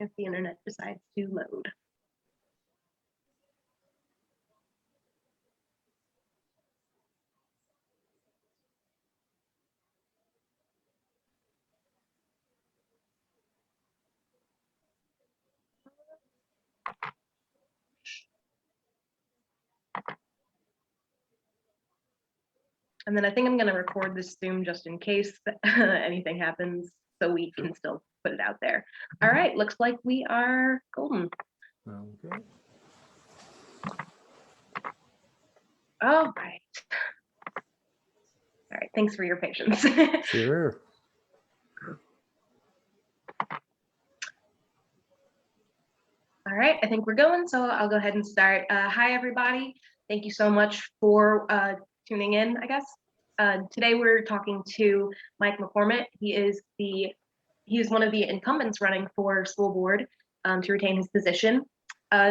if the internet decides to load. And then I think I'm going to record this Zoom just in case anything happens, so we can still put it out there. All right, looks like we are golden. Okay. All right. All right, thanks for your patience. Sure. All right, I think we're going, so I'll go ahead and start. Hi, everybody. Thank you so much for tuning in, I guess. Today we're talking to Mike MacCormack. He is one of the incumbents running for school board to retain his position.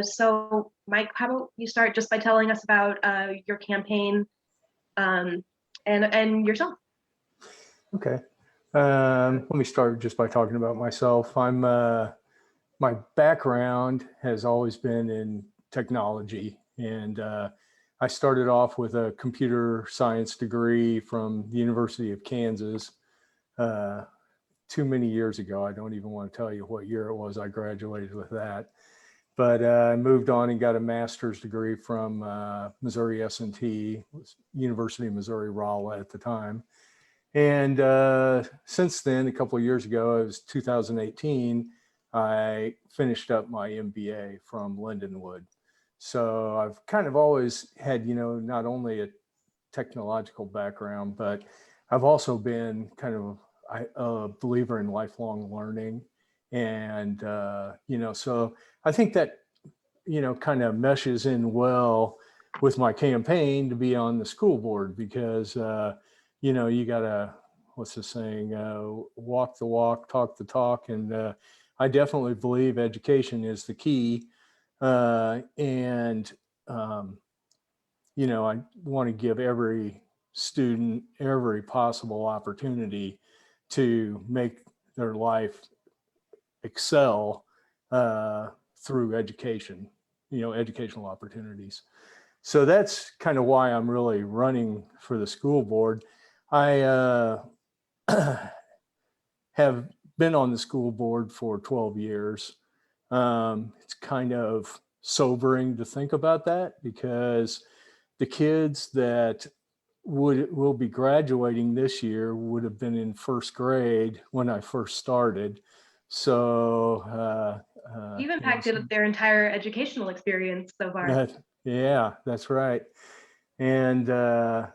So Mike, how about you start just by telling us about your campaign and yourself? Okay. Let me start just by talking about myself. My background has always been in technology, and I started off with a computer science degree from the University of Kansas too many years ago. I don't even want to tell you what year it was I graduated with that. But I moved on and got a master's degree from Missouri S&T, University of Missouri Rolla at the time. And since then, a couple of years ago, it was 2018, I finished up my MBA from Lindenwood. So I've kind of always had, not only a technological background, but I've also been kind of a believer in lifelong learning. And, so I think that, kind of meshes in well with my campaign to be on the school board because, you gotta, what's the saying, walk the walk, talk the talk. And I definitely believe education is the key. I want to give every student every possible opportunity to make their life excel through education, educational opportunities. So that's kind of why I'm really running for the school board. I have been on the school board for 12 years. It's kind of sobering to think about that because the kids that will be graduating this year would have been in first grade when I first started. So you've impacted their entire educational experience so far. Yeah, that's right. And that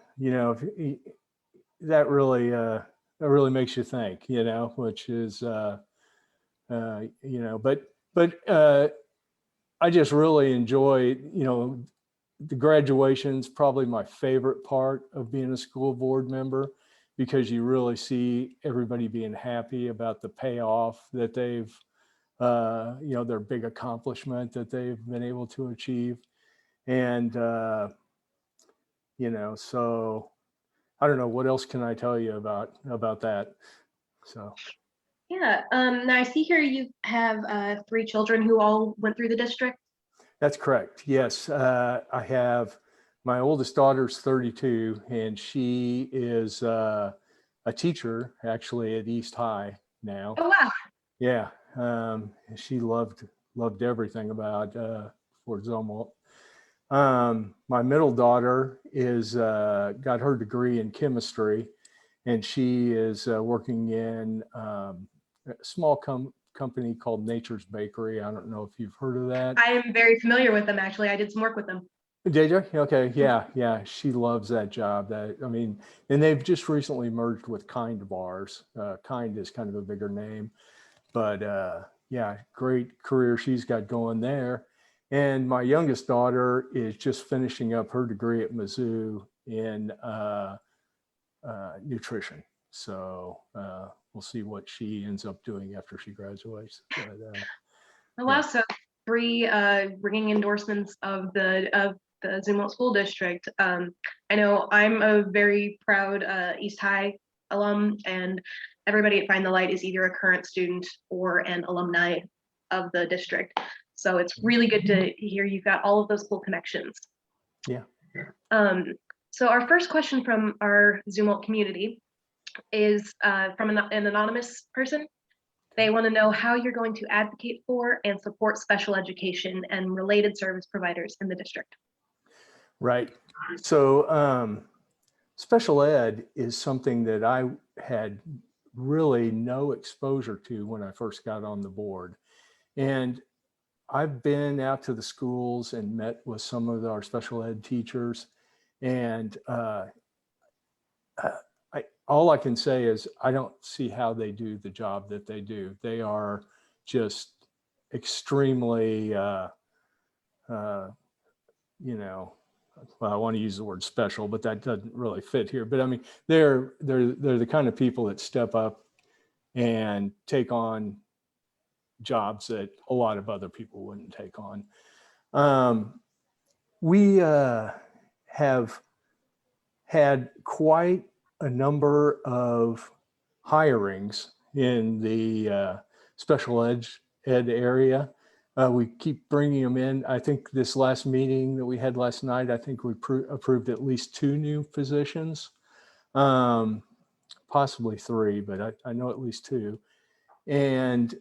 really makes you think, which is but I just really enjoy, the graduation's probably my favorite part of being a school board member because you really see everybody being happy about the payoff that they've, their big accomplishment that they've been able to achieve. And, so I don't know, what else can I tell you about that? So. Yeah, now I see here you have 3 children who all went through the district. That's correct. Yes, I have my oldest daughter's 32, and she is a teacher actually at East High now. Oh wow! Yeah, she loved everything about Fort Zumwalt. My middle daughter is got her degree in chemistry, and she is working in a small company called Nature's Bakery. I don't know if you've heard of that. I am very familiar with them, actually. I did some work with them. Did you? Okay, yeah. She loves that job. And they've just recently merged with Kind Bars. Kind is kind of a bigger name, but yeah, great career she's got going there. And my youngest daughter is just finishing up her degree at Mizzou in nutrition. So we'll see what she ends up doing after she graduates. But, oh wow! Yeah. So 3 ringing endorsements of the Zumwalt School District. I know I'm a very proud East High alum, and everybody at Find the Light is either a current student or an alumni of the district. So it's really good to hear you've got all of those cool connections. Yeah. So our first question from our Zoom community is from an anonymous person. They want to know how you're going to advocate for and support special education and related service providers in the district. Right. So special ed is something that I had really no exposure to when I first got on the board. And I've been out to the schools and met with some of our special ed teachers. And all I can say is I don't see how they do the job that they do. They are just extremely, well, I want to use the word special, but that doesn't really fit here. But I mean, they're the kind of people that step up and take on jobs that a lot of other people wouldn't take on. We have had quite a number of hirings in the special ed area. We keep bringing them in. I think this last meeting that we had last night, I think we approved at least 2 new positions, possibly 3, but I know at least 2. And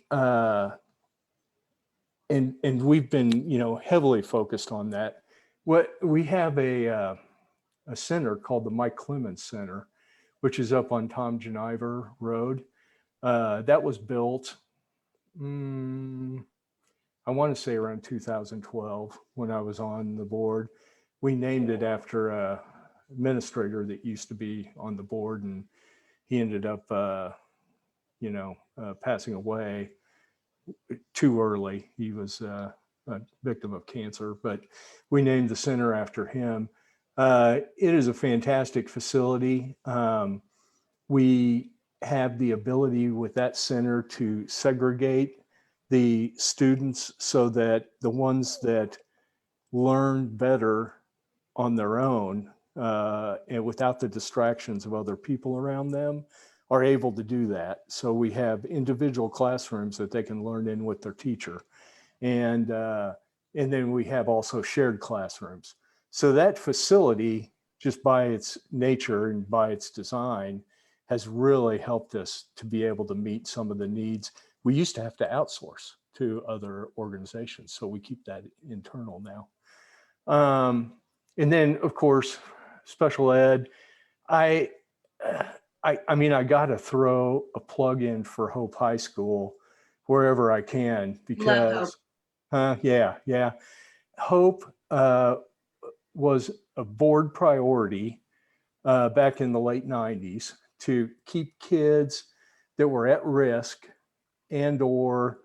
we've been, heavily focused on that. What we have a center called the Mike Clemens Center, which is up on Tom Geniver Road. That was built, I want to say around 2012 when I was on the board. We named it after a administrator that used to be on the board, and he ended up, passing away too early. He was a victim of cancer, but we named the center after him. It is a fantastic facility. We have the ability with that center to segregate the students so that the ones that learn better on their own and without the distractions of other people around them are able to do that. So we have individual classrooms that they can learn in with their teacher. And then we have also shared classrooms. So that facility, just by its nature and by its design, has really helped us to be able to meet some of the needs. We used to have to outsource to other organizations, so we keep that internal now. And then, of course, special ed. I mean, I got to throw a plug in for Hope High School wherever I can, because, yeah, Hope was a board priority back in the late 90s to keep kids that were at risk and or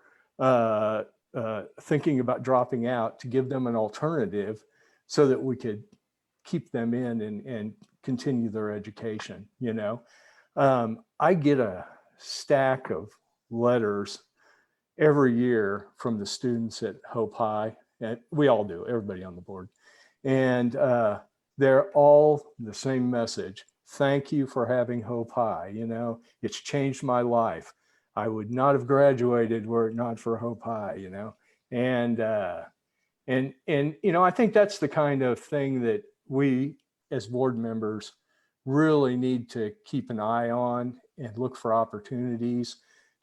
thinking about dropping out, to give them an alternative so that we could keep them in and continue their education. I get a stack of letters every year from the students at Hope High, and we all do, everybody on the board. And they're all the same message. Thank you for having Hope High. It's changed my life. I would not have graduated were it not for Hope High, and I think that's the kind of thing that we as board members really need to keep an eye on and look for opportunities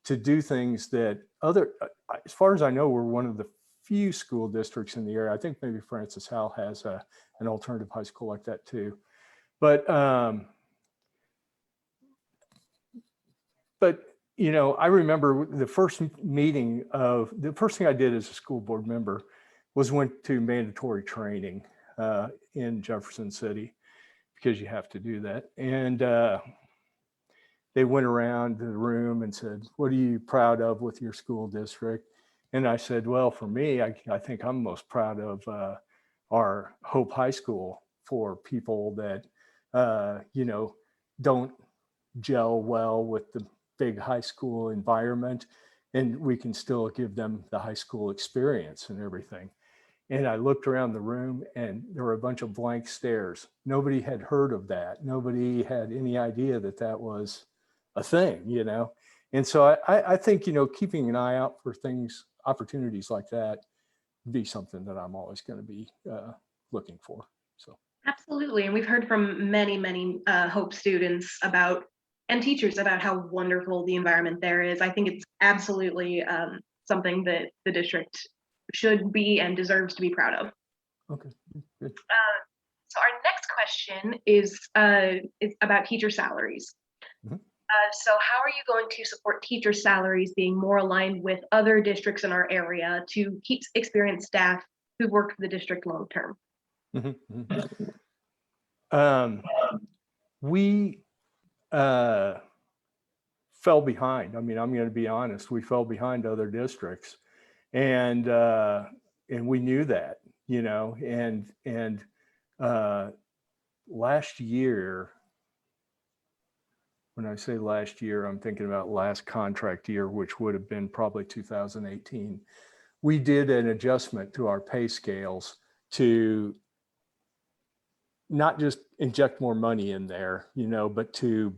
to do things that as far as I know, we're one of the few school districts in the area. I think maybe Francis Howell has an alternative high school like that too. But I remember the first thing I did as a school board member was went to mandatory training in Jefferson City, because you have to do that. And they went around the room and said, what are you proud of with your school district? And I said, well, for me, I think I'm most proud of our Hope High School, for people that, don't gel well with the big high school environment, and we can still give them the high school experience and everything. And I looked around the room and there were a bunch of blank stares. Nobody had heard of that. Nobody had any idea that that was a thing, And so I think, keeping an eye out for opportunities like that would be something that I'm always going to be looking for. So. Absolutely. And we've heard from many, many Hope students and teachers about how wonderful the environment there is. I think it's absolutely something that the district should be and deserves to be proud of. Okay, good. So our next question is about teacher salaries. Mm-hmm. So how are you going to support teacher salaries being more aligned with other districts in our area to keep experienced staff who've worked for the district long term? Mm-hmm. We fell behind. I mean, I'm going to be honest. We fell behind other districts, and we knew that, and last year. When I say last year, I'm thinking about last contract year, which would have been probably 2018. We did an adjustment to our pay scales to not just inject more money in there, but to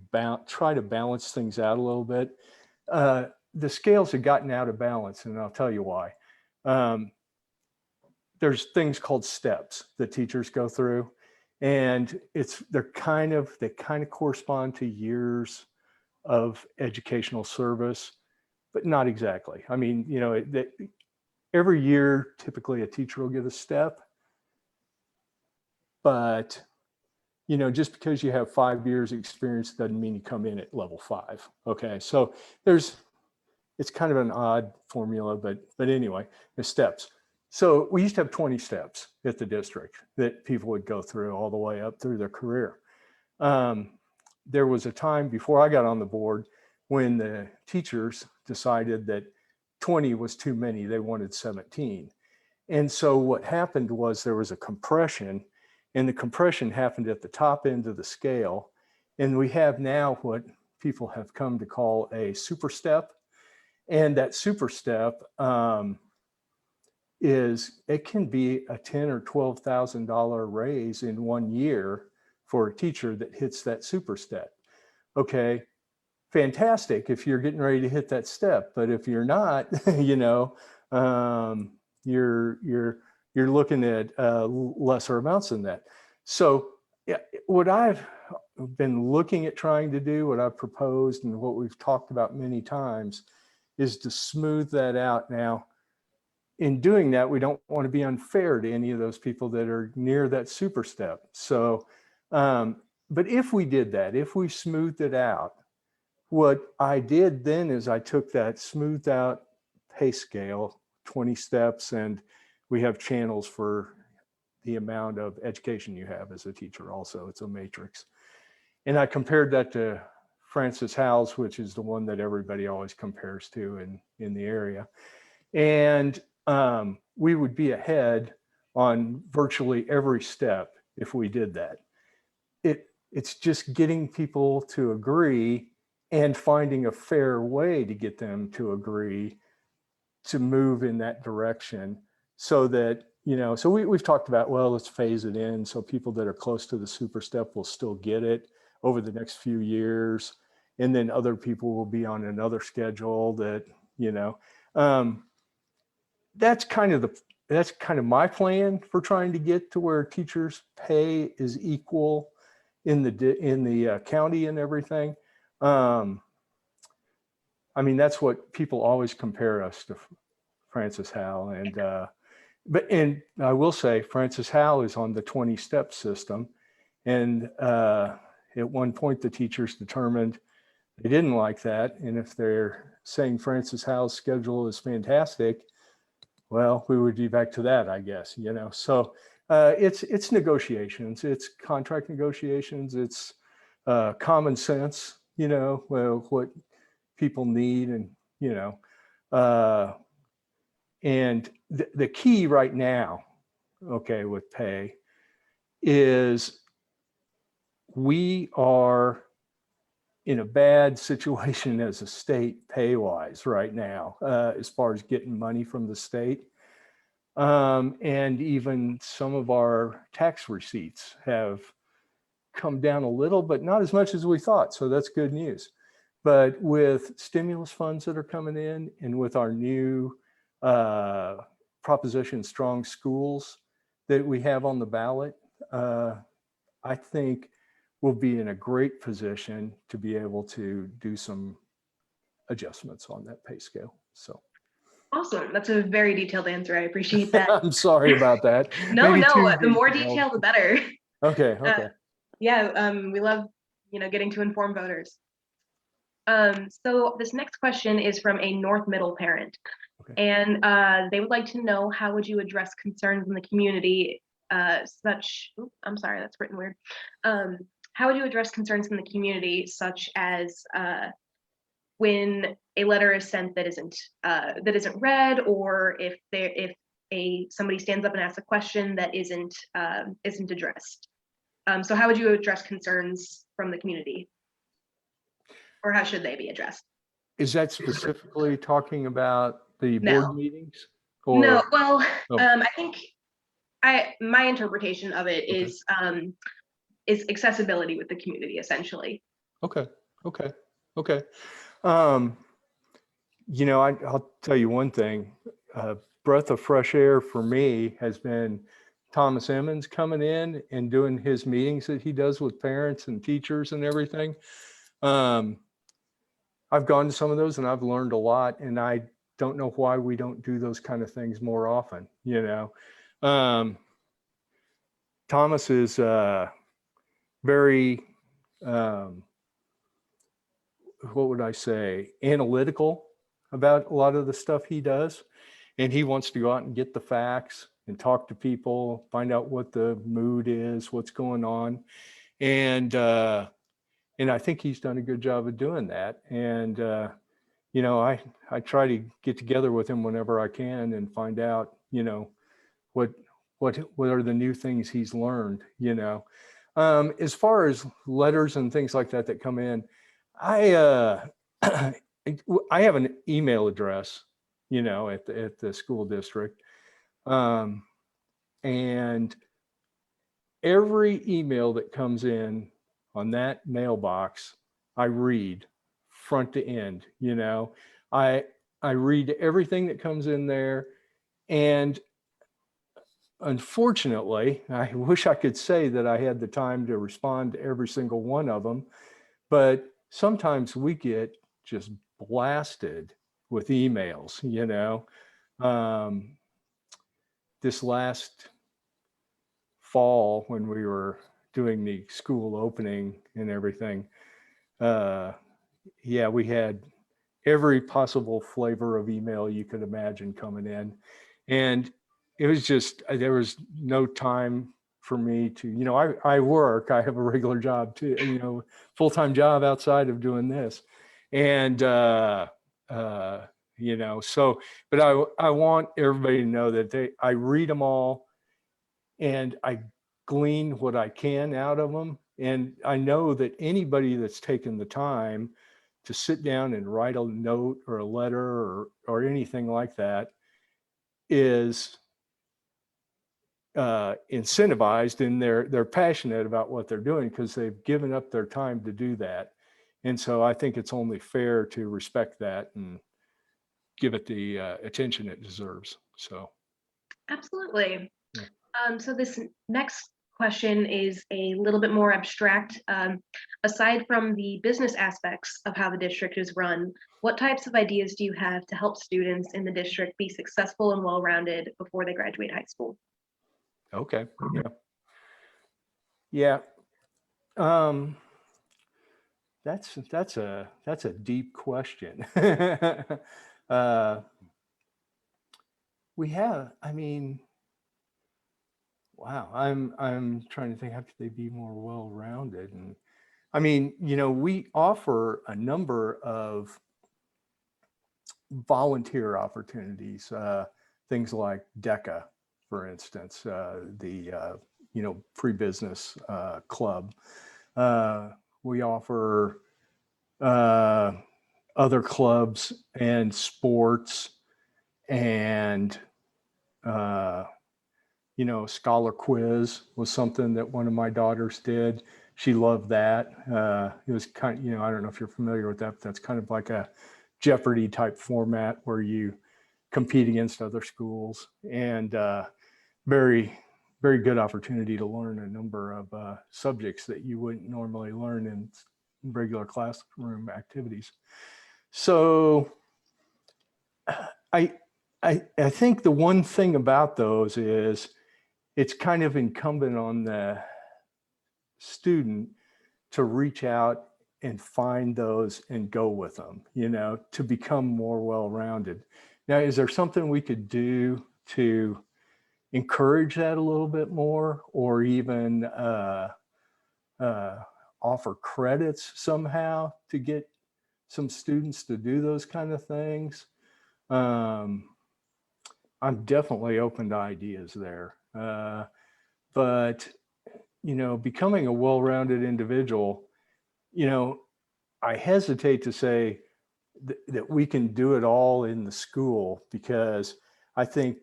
try to balance things out a little bit. The scales had gotten out of balance, and I'll tell you why. There's things called steps that teachers go through, and they kind of correspond to years of educational service, but not exactly. I mean, every year, typically a teacher will get a step, but just because you have 5 years experience doesn't mean you come in at level 5. Okay, so it's kind of an odd formula, but anyway, the steps. So we used to have 20 steps at the district that people would go through all the way up through their career. There was a time before I got on the board when the teachers decided that 20 was too many. They wanted 17. And so what happened was there was a compression, and the compression happened at the top end of the scale. And we have now what people have come to call a super step. And that super step it can be a $10,000 or $12,000 raise in 1 year for a teacher that hits that super step. Okay, fantastic if you're getting ready to hit that step, but if you're not, you're looking at lesser amounts than that. So yeah, what I've been looking at trying to do, what I've proposed, and what we've talked about many times, is to smooth that out. Now, in doing that, we don't want to be unfair to any of those people that are near that super step. So, but if we did that, if we smoothed it out, what I did then is I took that smoothed out pay scale, 20 steps, and we have channels for the amount of education you have as a teacher also. It's a matrix. And I compared that to Francis Howell's, which is the one that everybody always compares to in the area. And we would be ahead on virtually every step if we did that. It's just getting people to agree and finding a fair way to get them to agree to move in that direction, so that, so we've talked about, well, let's phase it in so people that are close to the super step will still get it over the next few years. And then other people will be on another schedule that, that's kind of my plan for trying to get to where teachers' pay is equal in the county and everything. I mean, that's what people always compare us to, Francis Howell. And I will say Francis Howell is on the 20-step system. And at one point, the teachers determined they didn't like that. And if they're saying Francis Howell's schedule is fantastic, well, we would be back to that, I guess, So it's negotiations, it's contract negotiations, it's common sense, well, what people need, and and the key right now, okay, with pay is we are in a bad situation as a state pay-wise right now, as far as getting money from the state. And even some of our tax receipts have come down a little, but not as much as we thought. So that's good news. But with stimulus funds that are coming in and with our new Proposition Strong Schools that we have on the ballot, I think we'll be in a great position to be able to do some adjustments on that pay scale. So Awesome. That's a very detailed answer. I appreciate that. I'm sorry about that. No, Maybe no, too the more detailed. detail, the better. Okay, okay. Yeah, we love, getting to inform voters. So this next question is from a North Middle parent. Okay. And they would like to know, how would you address concerns in the community I'm sorry, that's written weird. How would you address concerns in the community, such as when a letter is sent that isn't read, or if somebody stands up and asks a question that isn't addressed? So how would you address concerns from the community, or how should they be addressed? Is that specifically talking about the No. board meetings? Or No, well, oh, I think my interpretation of it okay. is accessibility with the community, essentially. Okay, okay, okay. I'll tell you one thing. Breath of fresh air for me has been Thomas Emmons coming in and doing his meetings that he does with parents and teachers and everything. I've gone to some of those and I've learned a lot, and I don't know why we don't do those kind of things more often. Thomas is very, what would I say, analytical about a lot of the stuff he does. And he wants to go out and get the facts and talk to people, find out what the mood is, what's going on. And I think he's done a good job of doing that. And, I try to get together with him whenever I can and find out, what are the new things he's learned, as far as letters and things like that come in, I have an email address, at the school district. And every email that comes in on that mailbox, I read front to end. I read everything that comes in there. And unfortunately, I wish I could say that I had the time to respond to every single one of them, but sometimes we get just blasted with emails. This last fall, when we were doing the school opening and everything, we had every possible flavor of email you could imagine coming in. And it was just, there was no time for me to, I work, I have a regular job too, full-time job outside of doing this. And, but I want everybody to know that I read them all and I glean what I can out of them. And I know that anybody that's taken the time to sit down and write a note or a letter or anything like that is incentivized, and they're passionate about what they're doing because they've given up their time to do that. And so I think it's only fair to respect that and give it the attention it deserves. So Absolutely. Yeah. So this next question is a little bit more abstract. Aside from the business aspects of how the district is run, what types of ideas do you have to help students in the district be successful and well-rounded before they graduate high school? Okay. Yeah. That's a deep question. We have, wow, I'm trying to think, how could they be more well-rounded? And we offer a number of volunteer opportunities, things like DECA, for instance, the pre-business club. We offer other clubs and sports, and scholar quiz was something that one of my daughters did. she loved that. It was kind of, I don't know if you're familiar with that, but that's kind of like a Jeopardy type format where you compete against other schools, and very, very good opportunity to learn a number of subjects that you wouldn't normally learn in regular classroom activities. So I think the one thing about those is it's kind of incumbent on the student to reach out and find those and go with them, to become more well-rounded. Now, is there something we could do to encourage that a little bit more, or even offer credits somehow to get some students to do those kind of things? I'm definitely open to ideas there. But, becoming a well-rounded individual, I hesitate to say that we can do it all in the school, because I think,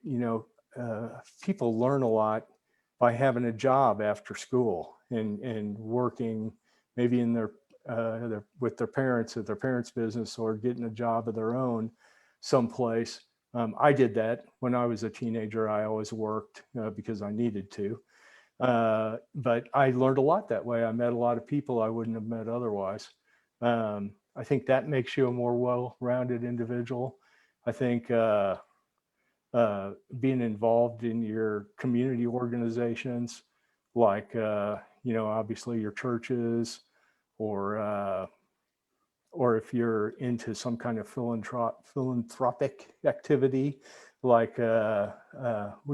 people learn a lot by having a job after school and working maybe in with their parents at their parents' business, or getting a job of their own someplace. I did that when I was a teenager. I always worked because I needed to. But I learned a lot that way. I met a lot of people I wouldn't have met otherwise. I think that makes you a more well-rounded individual. I think being involved in your community organizations, like, obviously your churches, or if you're into some kind of philanthropic activity, like we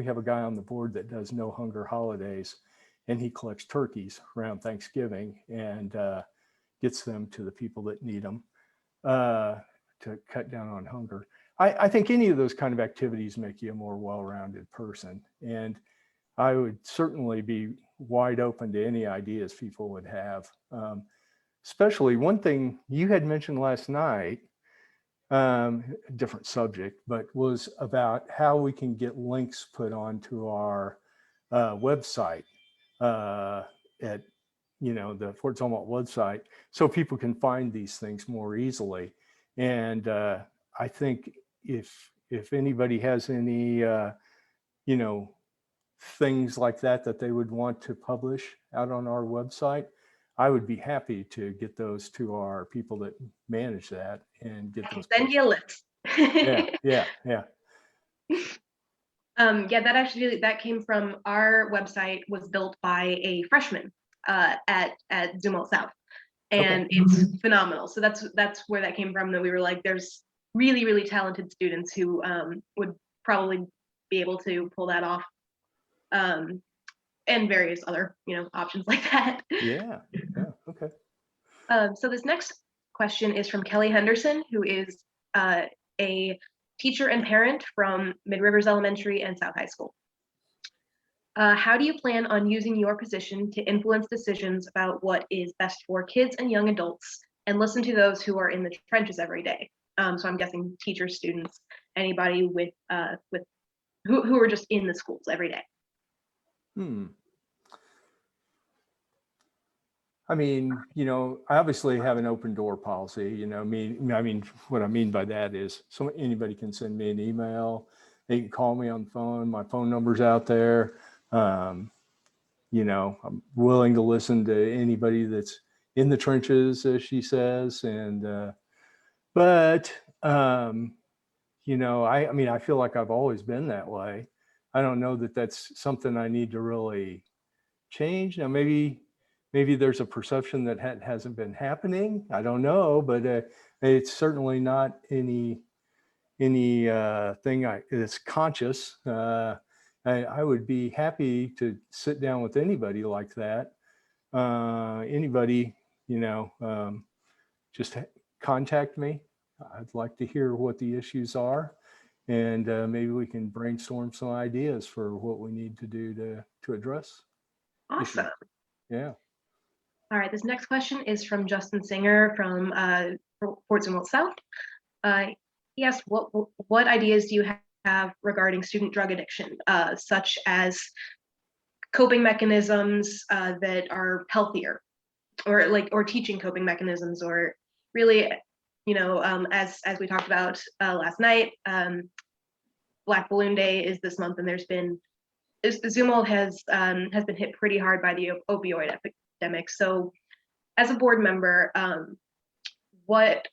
have a guy on the board that does No Hunger Holidays, and he collects turkeys around Thanksgiving and gets them to the people that need them to cut down on hunger. I think any of those kind of activities make you a more well-rounded person. And I would certainly be wide open to any ideas people would have. Especially one thing you had mentioned last night, different subject, but was about how we can get links put onto our website at, the Fort Zumwalt website, so people can find these things more easily. And I think if anybody has any, things like that they would want to publish out on our website, I would be happy to get those to our people that manage that and get those. Send you a list. Yeah. That came from our website. Was built by a freshman at Zumwalt South, and it's phenomenal. So that's where that came from. That we were like, there's really, really talented students who would probably be able to pull that off. And various other, options like that. Yeah. Okay. So this next question is from Kelly Henderson, who is a teacher and parent from Mid Rivers Elementary and South High School. How do you plan on using your position to influence decisions about what is best for kids and young adults, and listen to those who are in the trenches every day? So I'm guessing teachers, students, anybody with who are just in the schools every day. I mean, I obviously have an open door policy. I mean, what I mean by that is anybody can send me an email. They can call me on the phone. My phone number's out there. I'm willing to listen to anybody that's in the trenches, as she says. And but I feel like I've always been that way. I don't know that that's something I need to really change. Now, maybe there's a perception that hasn't been happening. I don't know, but it's certainly not any thing that's conscious. I would be happy to sit down with anybody like that. Anybody, just contact me. I'd like to hear what the issues are, and maybe we can brainstorm some ideas for what we need to do to address. Awesome. Issues. Yeah. All right, this next question is from Justin Singer from Fort Zumwalt South. He asked, what ideas do you have regarding student drug addiction, such as coping mechanisms that are healthier or teaching coping mechanisms, or really, as we talked about last night, Black Balloon Day is this month, and Zumal has been hit pretty hard by the opioid epidemic. So, as a board member, what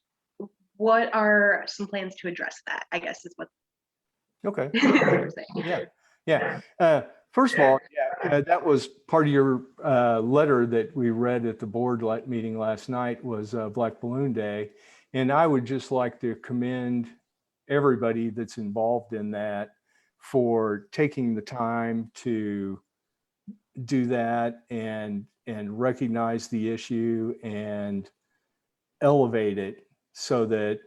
are some plans to address that, I guess is what Okay. we're saying. Yeah. First of all, that was part of your letter that we read at the board meeting last night was Black Balloon Day. And I would just like to commend everybody that's involved in that for taking the time to do that and recognize the issue and elevate it so that,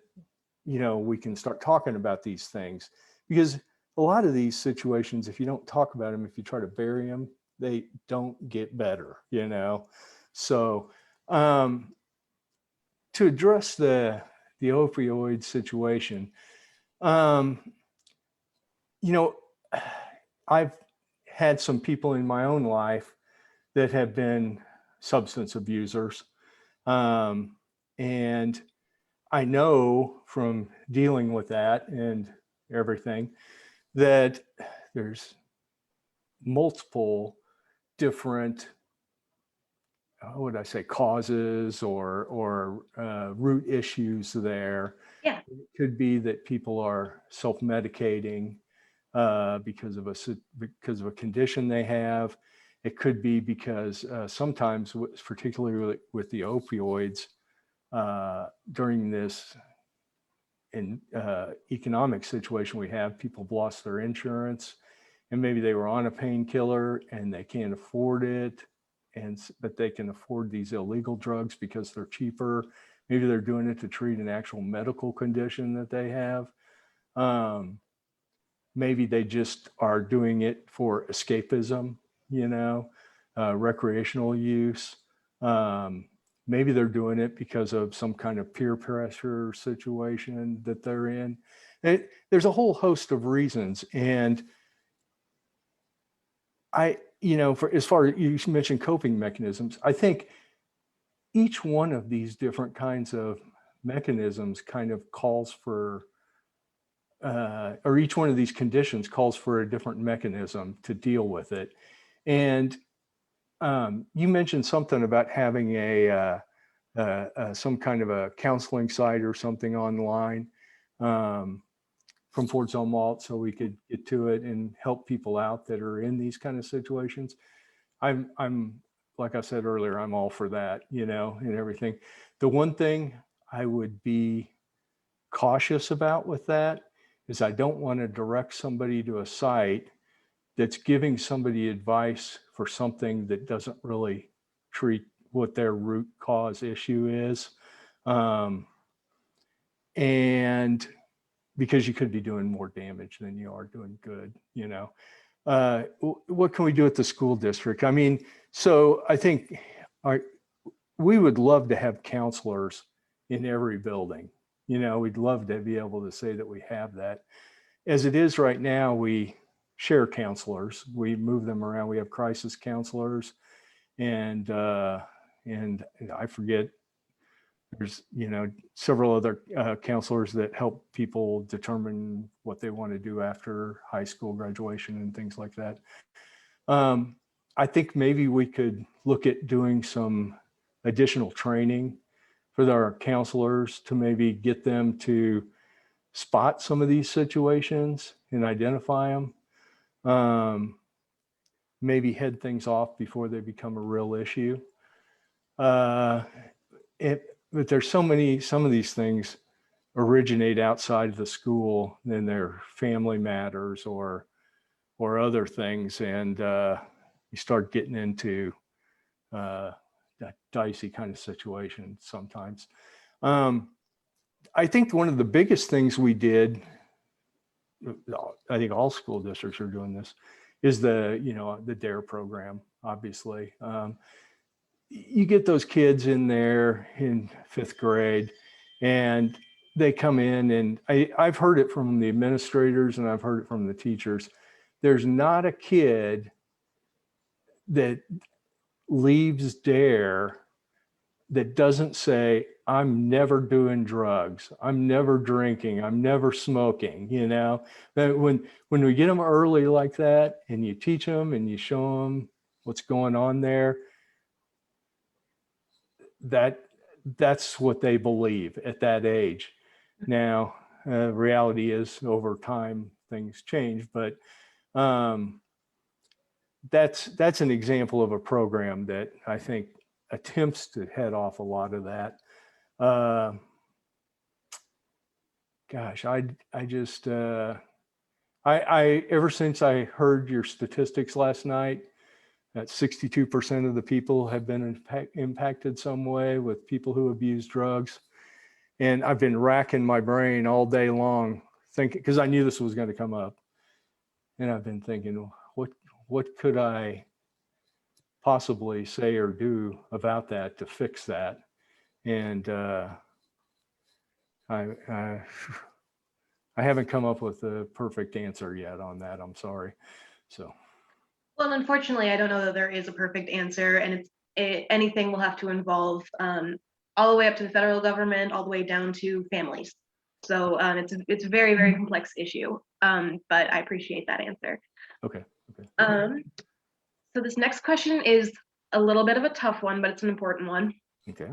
we can start talking about these things. Because a lot of these situations, if you don't talk about them, if you try to bury them, they don't get better, So to address the opioid situation, I've had some people in my own life that have been substance abusers. And I know from dealing with that and everything that there's multiple different, what would I say, causes or root issues there. Yeah. It could be that people are self-medicating because of a condition they have. It could be because sometimes, particularly with the opioids, during this economic situation we have, people have lost their insurance, and maybe they were on a painkiller and they can't afford it, but they can afford these illegal drugs because they're cheaper. Maybe they're doing it to treat an actual medical condition that they have. Maybe they just are doing it for escapism, recreational use. Maybe they're doing it because of some kind of peer pressure situation that they're in. There's a whole host of reasons. And as far as you mentioned coping mechanisms, I think each one of these different kinds of mechanisms kind of calls for, or each one of these conditions calls for a different mechanism to deal with it. And you mentioned something about having some kind of a counseling site or something online from Fort Zumwalt, so we could get to it and help people out that are in these kind of situations. I'm like I said earlier, I'm all for that, and everything. The one thing I would be cautious about with that is I don't want to direct somebody to a site that's giving somebody advice for something that doesn't really treat what their root cause issue is. And because you could be doing more damage than you are doing good, what can we do at the school district? I mean, so I think we would love to have counselors in every building. We'd love to be able to say that we have that. As it is right now, we share counselors. We move them around. We have crisis counselors, and I forget, there's several other counselors that help people determine what they want to do after high school graduation and things like that. I think maybe we could look at doing some additional training for our counselors to maybe get them to spot some of these situations and identify them. Maybe head things off before they become a real issue. But there's some of these things originate outside of the school, and they're family matters or other things. And you start getting into that dicey kind of situation sometimes. I think one of the biggest things we did, I think all school districts are doing this, is the DARE program, obviously. You get those kids in there in 5th grade and they come in, and I've heard it from the administrators and I've heard it from the teachers. There's not a kid that leaves DARE that doesn't say, I'm never doing drugs, I'm never drinking, I'm never smoking, you know. But when we get them early like that, and you teach them and you show them what's going on there, that's what they believe at that age. Now, reality is over time things change, but that's an example of a program that I think attempts to head off a lot of that. Gosh, I just I ever since I heard your statistics last night, that 62% of the people have been impacted some way with people who abuse drugs. And I've been racking my brain all day long thinking, because I knew this was going to come up. And I've been thinking, what could I possibly say or do about that to fix that? And I haven't come up with a perfect answer yet on that. I'm sorry. So. Well, unfortunately, I don't know that there is a perfect answer, and anything will have to involve all the way up to the federal government, all the way down to families. So it's a very, very complex issue. But I appreciate that answer. Okay. So this next question is a little bit of a tough one, but it's an important one. Okay.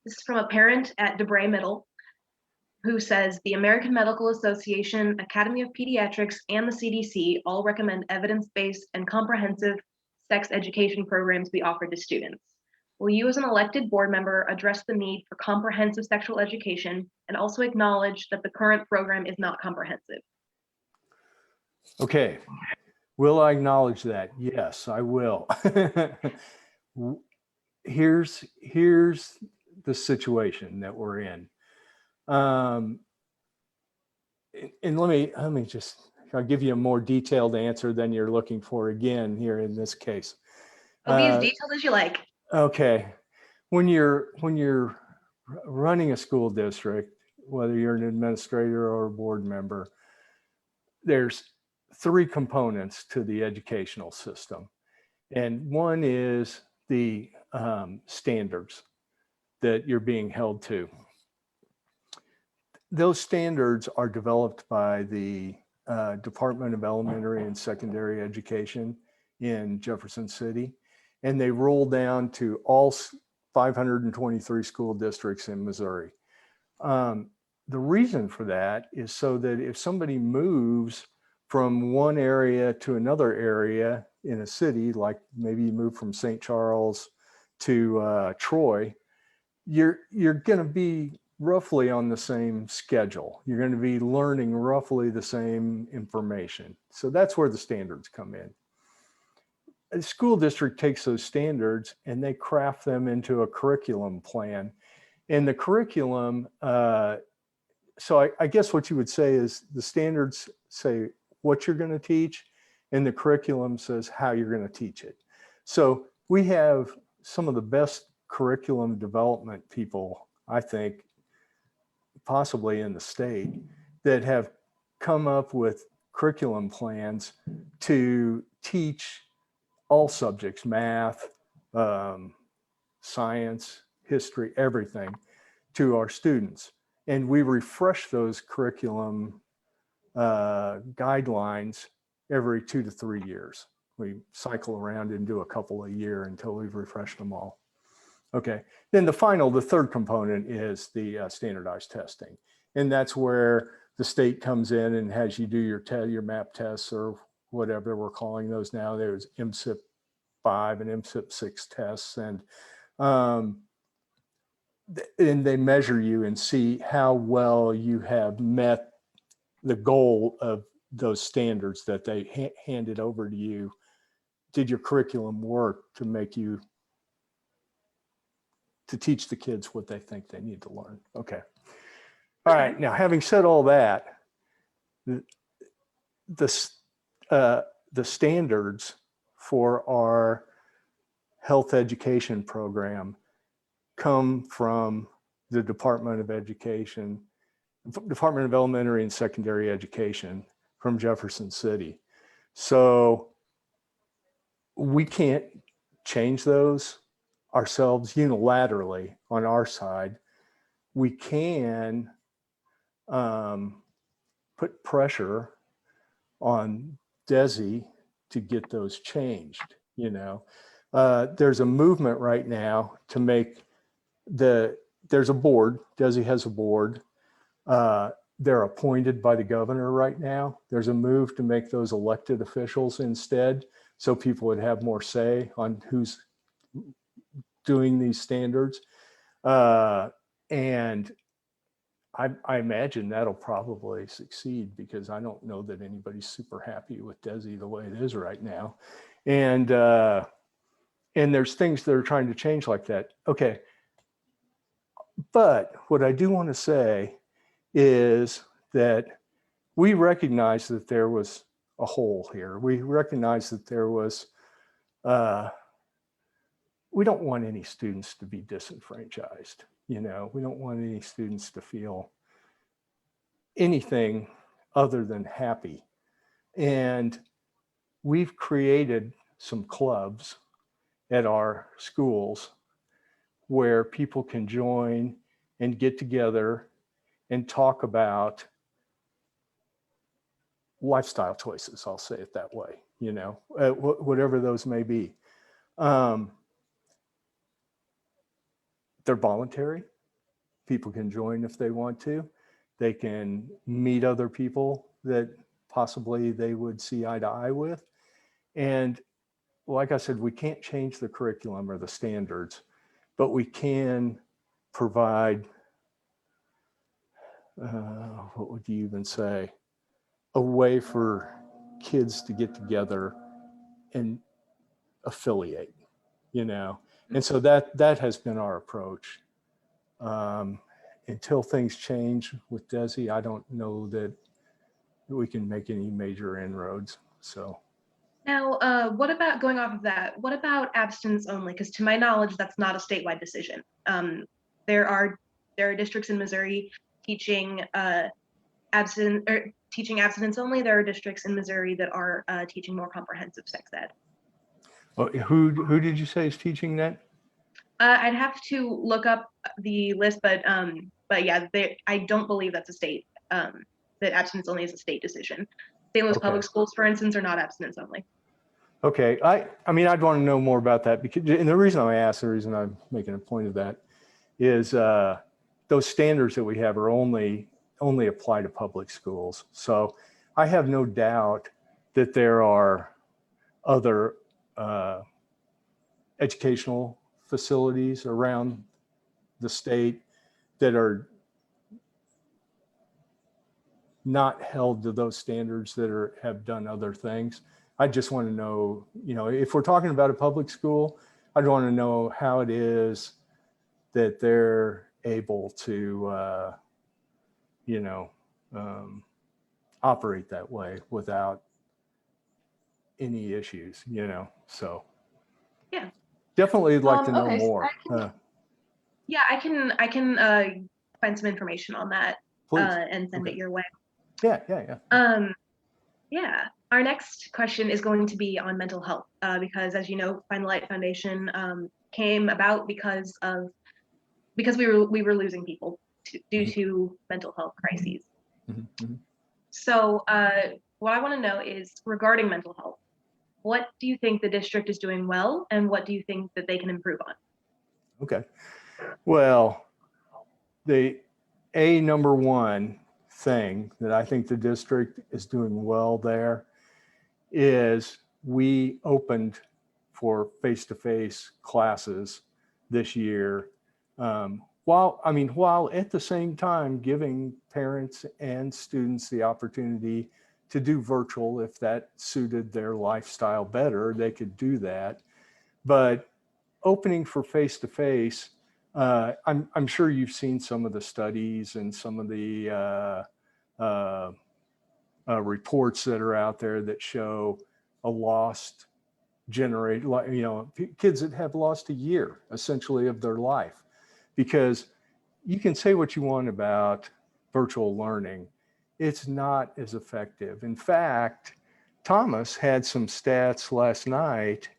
This is from a parent at DeBray Middle, who says the American Medical Association, Academy of Pediatrics, and the CDC all recommend evidence-based and comprehensive sex education programs be offered to students. Will you, as an elected board member, address the need for comprehensive sexual education and also acknowledge that the current program is not comprehensive? Okay. Will I acknowledge that? Yes, I will. Here's the situation that we're in. And let me just, I'll give you a more detailed answer than you're looking for again here in this case. I'll be as detailed as you like. Okay. When you're running a school district, whether you're an administrator or a board member, there's three components to the educational system. And one is the standards that you're being held to. Those standards are developed by the Department of Elementary and Secondary Education in Jefferson City, and they roll down to all 523 school districts in Missouri. The reason for that is so that if somebody moves from one area to another area in a city, like maybe you move from St. Charles to Troy, you're going to be roughly on the same schedule. You're going to be learning roughly the same information. So that's where the standards come in. A school district takes those standards and they craft them into a curriculum plan. And the curriculum, so I guess what you would say is the standards say what you're going to teach, and the curriculum says how you're going to teach it. So we have some of the best curriculum development people, I think, possibly in the state, that have come up with curriculum plans to teach all subjects, math, science, history, everything, to our students. And we refresh those curriculum guidelines every 2 to 3 years. We cycle around and do a couple a year until we've refreshed them all. Okay, then the third component is the standardized testing. And that's where the state comes in and has you do your MAP tests, or whatever we're calling those now. There's MSIP 5 and MSIP 6 tests. And they measure you and see how well you have met the goal of those standards that they handed over to you. Did your curriculum work to make you, to teach the kids what they think they need to learn? Okay. All right. Now, having said all that, the standards for our health education program come from the Department of Education, Department of Elementary and Secondary Education from Jefferson City. So we can't change those. ourselves unilaterally on our side, we can put pressure on DESI to get those changed. There's a movement right now to make there's a board, DESI has a board. They're appointed by the governor right now. There's a move to make those elected officials instead, so people would have more say on who's doing these standards. And I imagine that'll probably succeed, because I don't know that anybody's super happy with DESI the way it is right now. And there's things that are trying to change like that. Okay. But what I do want to say is that we recognize that there was a hole here. We recognize that there was, we don't want any students to be disenfranchised. We don't want any students to feel anything other than happy. And we've created some clubs at our schools where people can join and get together and talk about lifestyle choices, I'll say it that way, whatever those may be. They're voluntary. People can join if they want to. They can meet other people that possibly they would see eye to eye with. And like I said, we can't change the curriculum or the standards, but we can provide, what would you even say, a way for kids to get together and affiliate, And so that has been our approach. Until things change with DESI, I don't know that we can make any major inroads. So now, what about, going off of that, what about abstinence only? Because to my knowledge, that's not a statewide decision. There are districts in Missouri teaching teaching abstinence only. There are districts in Missouri that are teaching more comprehensive sex ed. well, who did you say is teaching that? I'd have to look up the list, but yeah, I don't believe that's a state, that abstinence only is a state decision. St. Louis Public Schools, for instance, are not abstinence only. Okay, I mean, I'd want to know more about that, because, and the reason I'm making a point of that is those standards that we have are only apply to public schools. So I have no doubt that there are other educational facilities around the state that are not held to those standards, that have done other things. I just want to know, if we're talking about a public school, I'd want to know how it is that they're able to, operate that way without any issues, so. Yeah. Definitely like to know more. Yeah, I can find some information on that and send it your way. Yeah. Yeah. Our next question is going to be on mental health, because, as you know, Find the Light Foundation came about because we were losing people due to mental health crises. Mm-hmm. So what I want to know is, regarding mental health, what do you think the district is doing well, and what do you think that they can improve on? Okay. Well, the number one thing that I think the district is doing well there is we opened for face-to-face classes this year, while at the same time giving parents and students the opportunity to do virtual. If that suited their lifestyle better, they could do that. But opening for face-to-face, I'm sure you've seen some of the studies and some of the reports that are out there that show a lost kids that have lost a year essentially of their life, because you can say what you want about virtual learning. It's not as effective. In fact, Thomas had some stats last night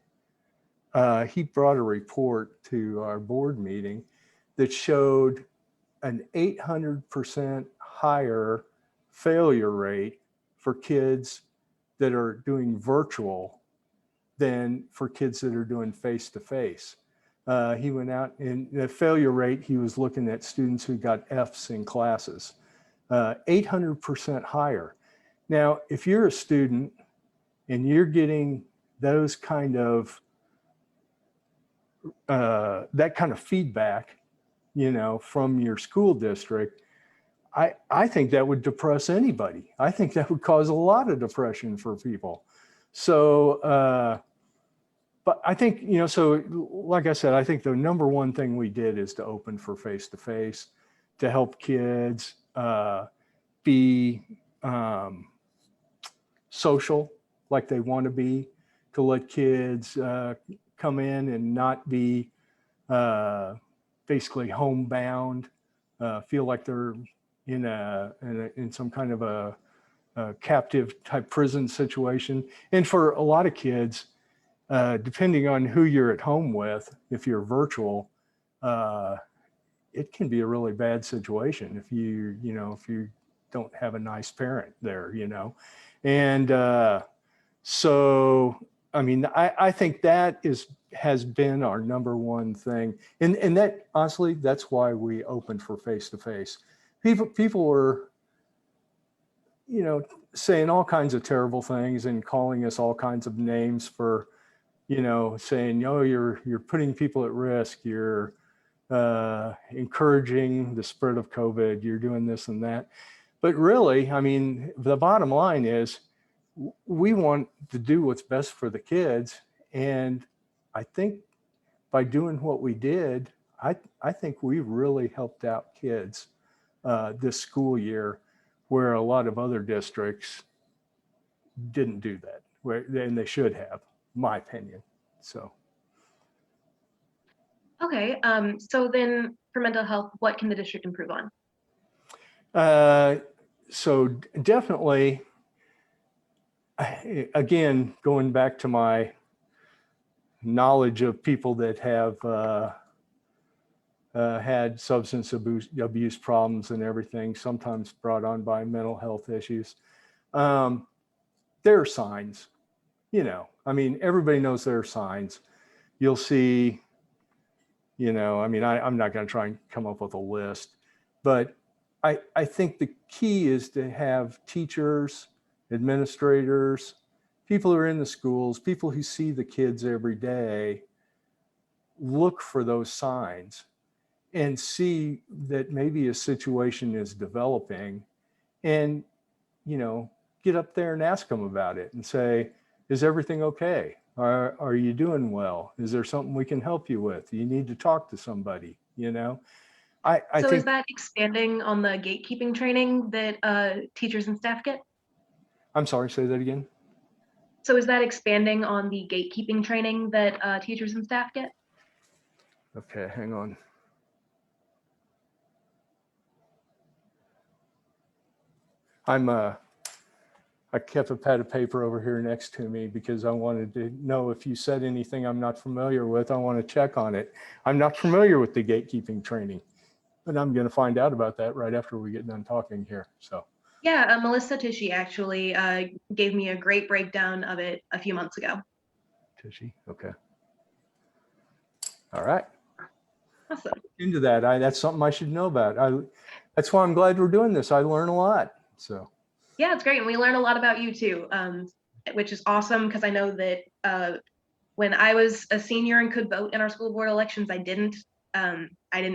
he brought a report to our board meeting that showed an 800% higher failure rate for kids that are doing virtual than for kids that are doing face-to-face. He went out and the failure rate, he was looking at students who got Fs in classes, 800% higher. Now, if you're a student and you're getting those kind of, that kind of feedback, you know, from your school district, I think that would depress anybody. I think that would cause a lot of depression for people. So, but I think, you know, so like I said, I think the number one thing we did is to open for face-to-face to help kids be social like they want to be, to let kids come in and not be basically homebound, feel like they're in some kind of a captive type prison situation. And for a lot of kids, depending on who you're at home with, if you're virtual, it can be a really bad situation if if you don't have a nice parent there, you know. And so, I mean, I think that has been our number one thing. And that, honestly, that's why we opened for face-to-face. People were, you know, saying all kinds of terrible things and calling us all kinds of names for, you know, saying, oh, you're putting people at risk. You're encouraging the spread of COVID. You're doing this and that. But really, I mean, the bottom line is we want to do what's best for the kids. And I think by doing what we did, I think we really helped out kids this school year, where a lot of other districts didn't do that, and they should have, my opinion. So. Okay, so then for mental health, what can the district improve on? So definitely, again, going back to my knowledge of people that have had substance abuse problems and everything, sometimes brought on by mental health issues. There are signs, you know, I mean, everybody knows there are signs. You'll see, you know, I mean, I'm not going to try and come up with a list, but I think the key is to have teachers, administrators, people who are in the schools, people who see the kids every day, look for those signs and see that maybe a situation is developing, and, you know, get up there and ask them about it and say, is everything okay? Are you doing well? Is there something we can help you with? You need to talk to somebody, you know? I So think, is that expanding on the gatekeeping training that teachers and staff get? I'm sorry, say that again. So is that expanding on the gatekeeping training that teachers and staff get? Okay, hang on. I kept a pad of paper over here next to me because I wanted to know if you said anything I'm not familiar with. I want to check on it. I'm not familiar with the gatekeeping training, and I'm going to find out about that right after we get done talking here. So. Yeah, Melissa Tishy actually gave me a great breakdown of it a few months ago. Tishy, okay. All right. Awesome. Into that, that's something I should know about. That's why I'm glad we're doing this. I learn a lot. So. Yeah, it's great, and we learn a lot about you too, which is awesome, because I know that when I was a senior and could vote in our school board elections, I didn't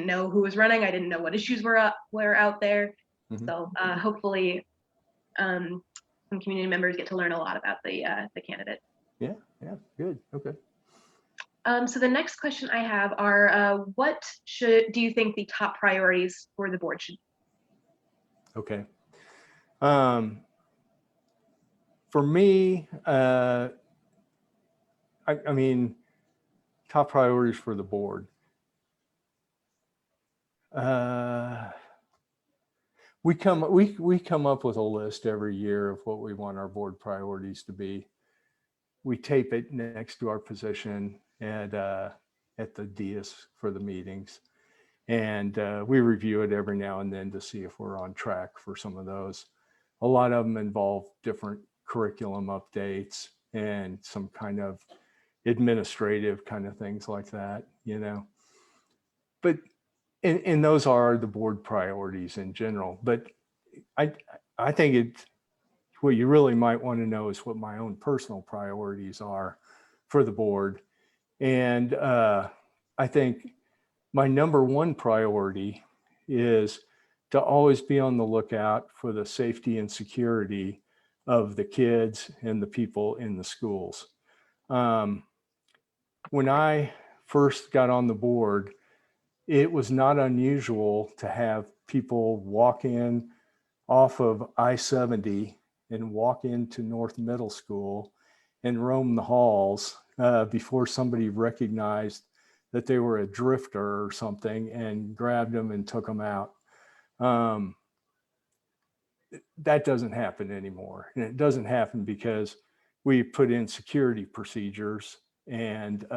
know who was running. I didn't know what issues were out there. Mm-hmm. So hopefully some community members get to learn a lot about the candidate. Yeah, good, okay. So the next question I have are, what do you think the top priorities for the board should be? Okay. For me, I mean, top priorities for the board. We come up with a list every year of what we want our board priorities to be. We tape it next to our position, at the dais for the meetings. And we review it every now and then to see if we're on track for some of those. A lot of them involve different curriculum updates and some kind of administrative kind of things like that, you know. But and those are the board priorities in general. But I think what you really might want to know is what my own personal priorities are for the board. And I think my number one priority is to always be on the lookout for the safety and security of the kids and the people in the schools. When I first got on the board, it was not unusual to have people walk in off of I-70 and walk into North Middle School and roam the halls before somebody recognized that they were a drifter or something and grabbed them and took them out. That doesn't happen anymore. And it doesn't happen because we put in security procedures and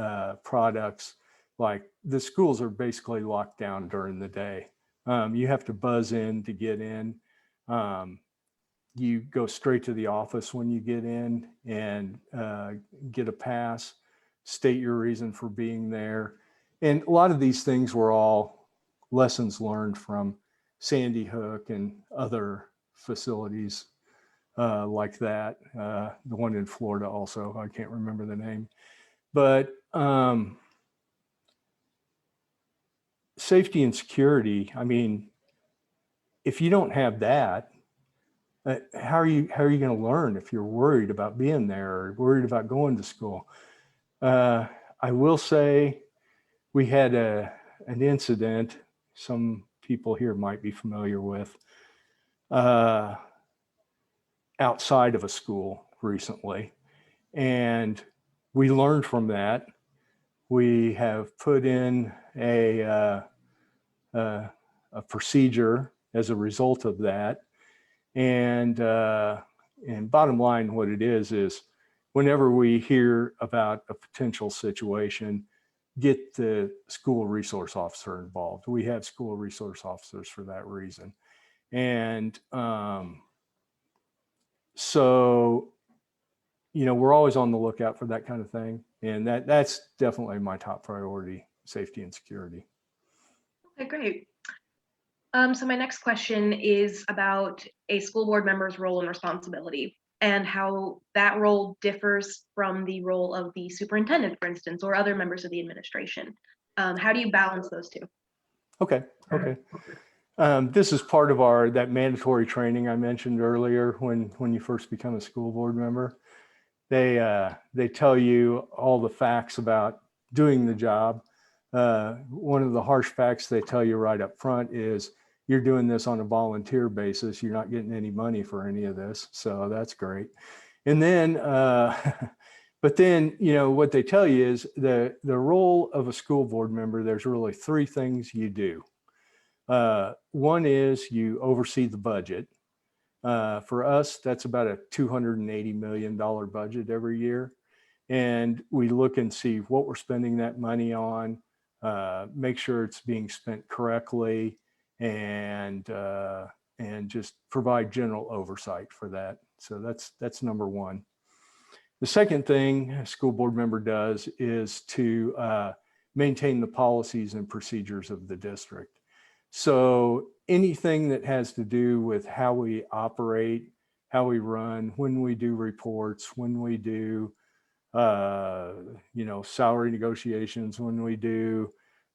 products. Like the schools are basically locked down during the day. You have to buzz in to get in. You go straight to the office when you get in and get a pass, state your reason for being there. And a lot of these things were all lessons learned from Sandy Hook and other facilities like that. The one in Florida also, I can't remember the name. But safety and security, I mean, if you don't have that, how are you going to learn if you're worried about being there or worried about going to school? I will say we had an incident some people here might be familiar with outside of a school recently. And we learned from that. We have put in a procedure as a result of that. And bottom line, what it is whenever we hear about a potential situation, get the school resource officer involved. We have school resource officers for that reason. And so, you know, we're always on the lookout for that kind of thing. And that's definitely my top priority, safety and security. Okay, great. So my next question is about a school board member's role and responsibility and how that role differs from the role of the superintendent, for instance, or other members of the administration. How do you balance those two? Okay. This is part of that mandatory training I mentioned earlier when you first become a school board member. They tell you all the facts about doing the job. One of the harsh facts they tell you right up front is you're doing this on a volunteer basis. You're not getting any money for any of this. So that's great. And then, but then, you know, what they tell you is the role of a school board member, there's really three things you do. One is you oversee the budget. For us, that's about a $280 million budget every year. And we look and see what we're spending that money on, make sure it's being spent correctly, and just provide general oversight for that. So that's number one. The second thing a school board member does is to maintain the policies and procedures of the district. So anything that has to do with how we operate, how we run, when we do reports, when we do, you know, salary negotiations, when we do,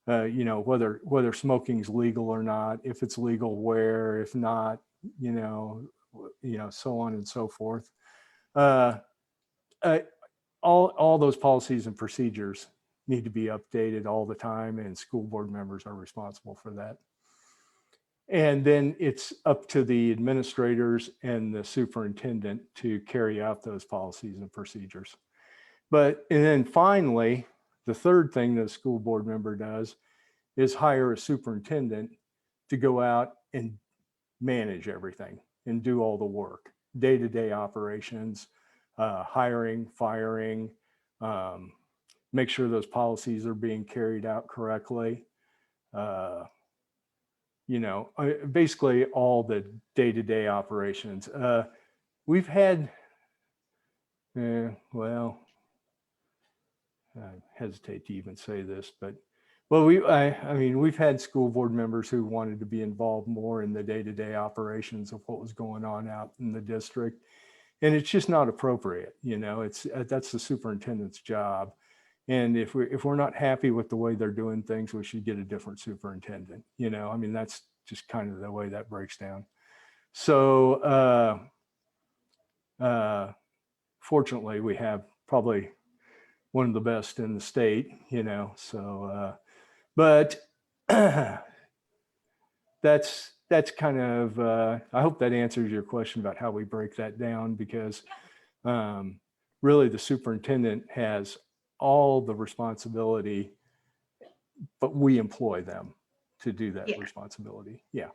you know, whether smoking is legal or not, if it's legal, where, if not, you know, so on and so forth. All those policies and procedures need to be updated all the time, and school board members are responsible for that. And then it's up to the administrators and the superintendent to carry out those policies and procedures. And then finally, the third thing that a school board member does is hire a superintendent to go out and manage everything and do all the work, day-to-day operations, hiring, firing, make sure those policies are being carried out correctly. Basically all the day-to-day operations. We've had, well, I hesitate to even say this, but I mean, we've had school board members who wanted to be involved more in the day-to-day operations of what was going on out in the district. And it's just not appropriate. That's the superintendent's job. And if we're not happy with the way they're doing things, we should get a different superintendent. I mean, that's just kind of the way that breaks down. So fortunately, we have probably one of the best in the state, but that's kind of, I hope that answers your question about how we break that down, because really the superintendent has all the responsibility, but we employ them to do that responsibility. Yeah.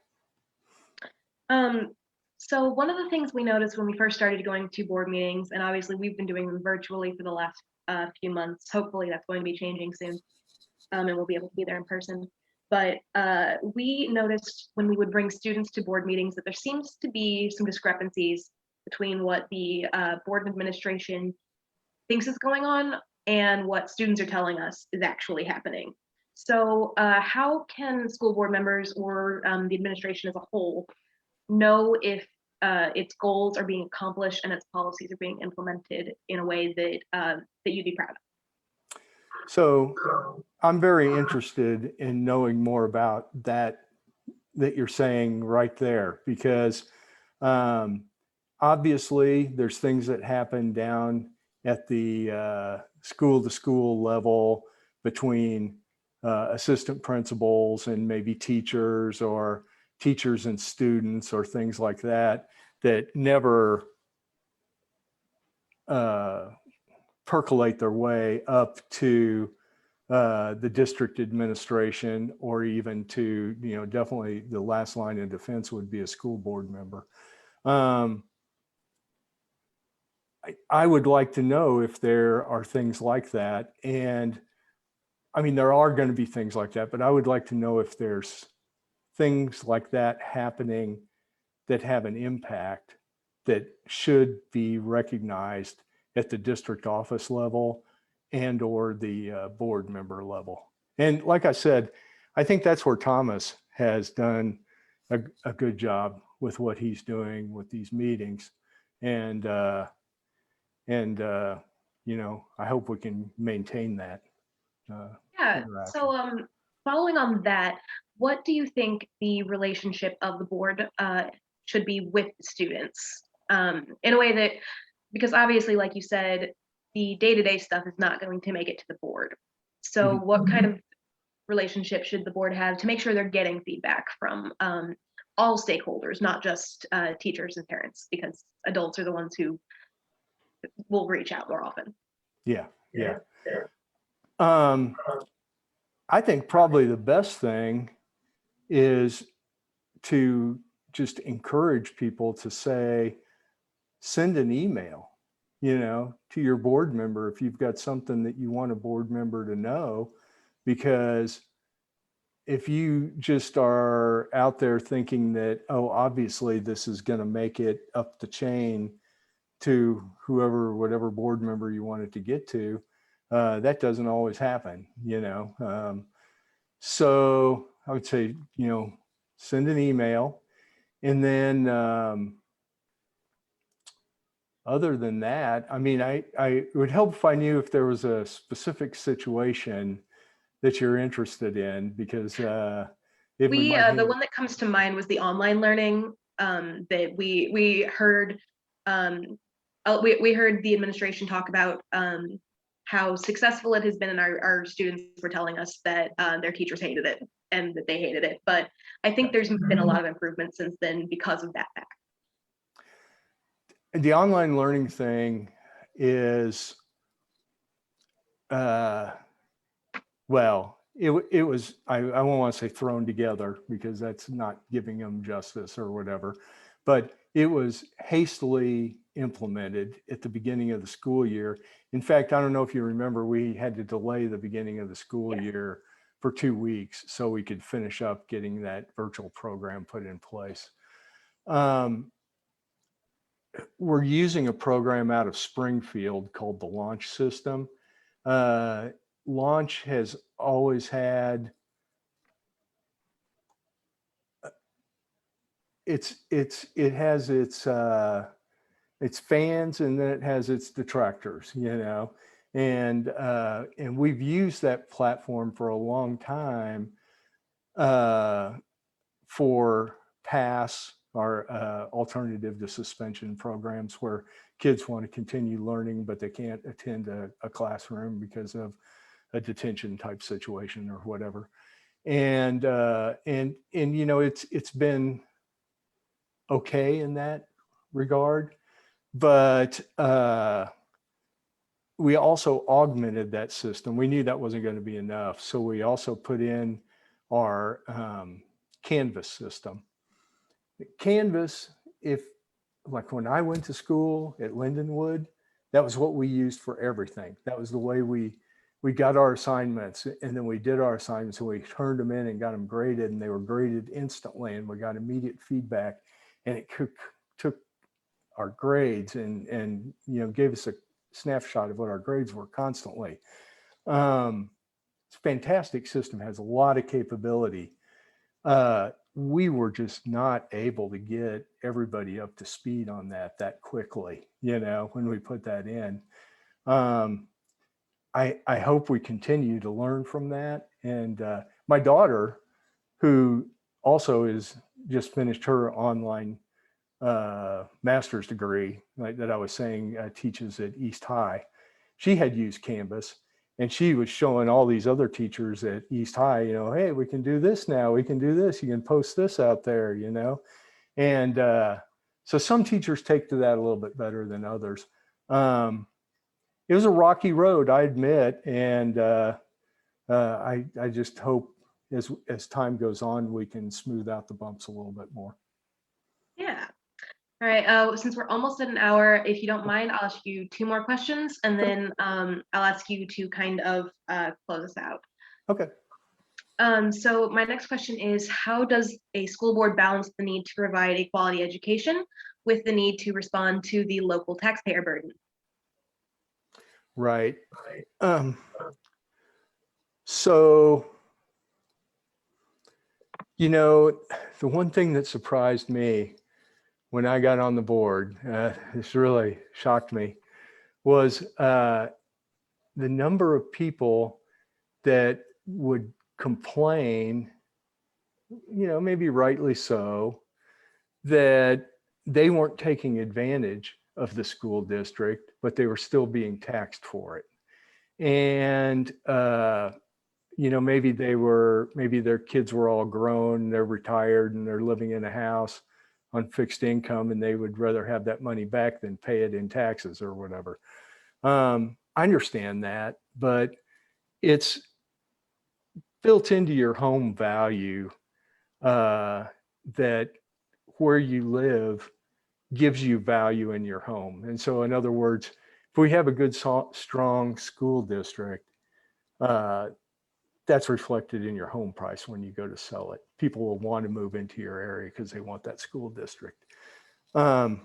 So one of the things we noticed when we first started going to board meetings, and obviously we've been doing them virtually for the last few months, hopefully that's going to be changing soon, and we'll be able to be there in person. But we noticed when we would bring students to board meetings that there seems to be some discrepancies between what the board administration thinks is going on and what students are telling us is actually happening. So how can school board members or the administration as a whole know if its goals are being accomplished and its policies are being implemented in a way that you'd be proud of? So I'm very interested in knowing more about that you're saying right there, because obviously there's things that happen down at the school to school level between assistant principals and maybe teachers, or teachers and students, or things like that, that never percolate their way up to the district administration, or even to, definitely the last line of defense would be a school board member. I would like to know if there are things like that. And I mean, there are going to be things like that, but I would like to know if there's things like that happening that have an impact that should be recognized at the district office level and or the board member level. And like I said, I think that's where Thomas has done a good job with what he's doing with these meetings. And I hope we can maintain that. Yeah. So following on that, what do you think the relationship of the board should be with students, in a way that, because obviously, like you said, the day-to-day stuff is not going to make it to the board. So what kind of relationship should the board have to make sure they're getting feedback from all stakeholders, not just teachers and parents, because adults are the ones who will reach out more often? Yeah. I think probably the best thing is to just encourage people to send an email, to your board member if you've got something that you want a board member to know. Because if you just are out there thinking that, oh, obviously this is going to make it up the chain to whatever board member you want it to get to, that doesn't always happen, so I would say, send an email. And then other than that, I mean, it would help if I knew if there was a specific situation that you're interested in, because the one that comes to mind was the online learning that we heard. We heard the administration talk about how successful it has been, and our students were telling us that their teachers hated it and that they hated it. But I think there's been a lot of improvement since then because of that fact. The online learning thing is, well, it was, I won't want to say thrown together, because that's not giving them justice or whatever, but it was hastily implemented at the beginning of the school year. In fact, I don't know if you remember, we had to delay the beginning of the school year for 2 weeks so we could finish up getting that virtual program put in place. We're using a program out of Springfield called the Launch System. Launch has always had it has its fans, and then it has its detractors, and we've used that platform for a long time for PASS, our alternative to suspension programs, where kids want to continue learning, but they can't attend a classroom because of a detention type situation or whatever. And it's been okay in that regard, but we also augmented that system. We knew that wasn't going to be enough, so we also put in our Canvas system. Canvas, like when I went to school at Lindenwood, that was what we used for everything. That was the way we got our assignments, and then we did our assignments and we turned them in and got them graded, and they were graded instantly, and we got immediate feedback, and it took our grades and gave us a snapshot of what our grades were constantly. It's a fantastic system, has a lot of capability. We were just not able to get everybody up to speed on that quickly, when we put that in. I hope we continue to learn from that. And my daughter, who also is just finished her online master's degree, that I was saying, teaches at East High. She had used Canvas, and she was showing all these other teachers at East High, hey, we can do this now. We can do this. You can post this out there, And so some teachers take to that a little bit better than others. It was a rocky road, I admit, and I just hope as time goes on, we can smooth out the bumps a little bit more. Yeah. All right. Since we're almost at an hour, if you don't mind, I'll ask you 2 more questions, and then I'll ask you to kind of close us out. Okay. So my next question is, how does a school board balance the need to provide a quality education with the need to respond to the local taxpayer burden? Right. So, the one thing that surprised me when I got on the board, this really shocked me, was the number of people that would complain, maybe rightly so, that they weren't taking advantage of the school district, but they were still being taxed for it. And, maybe their kids were all grown, they're retired, and they're living in a house on fixed income, and they would rather have that money back than pay it in taxes or whatever. I understand that, but it's built into your home value that where you live gives you value in your home. And so, in other words, if we have a good, strong school district, that's reflected in your home price when you go to sell it. People will want to move into your area because they want that school district. So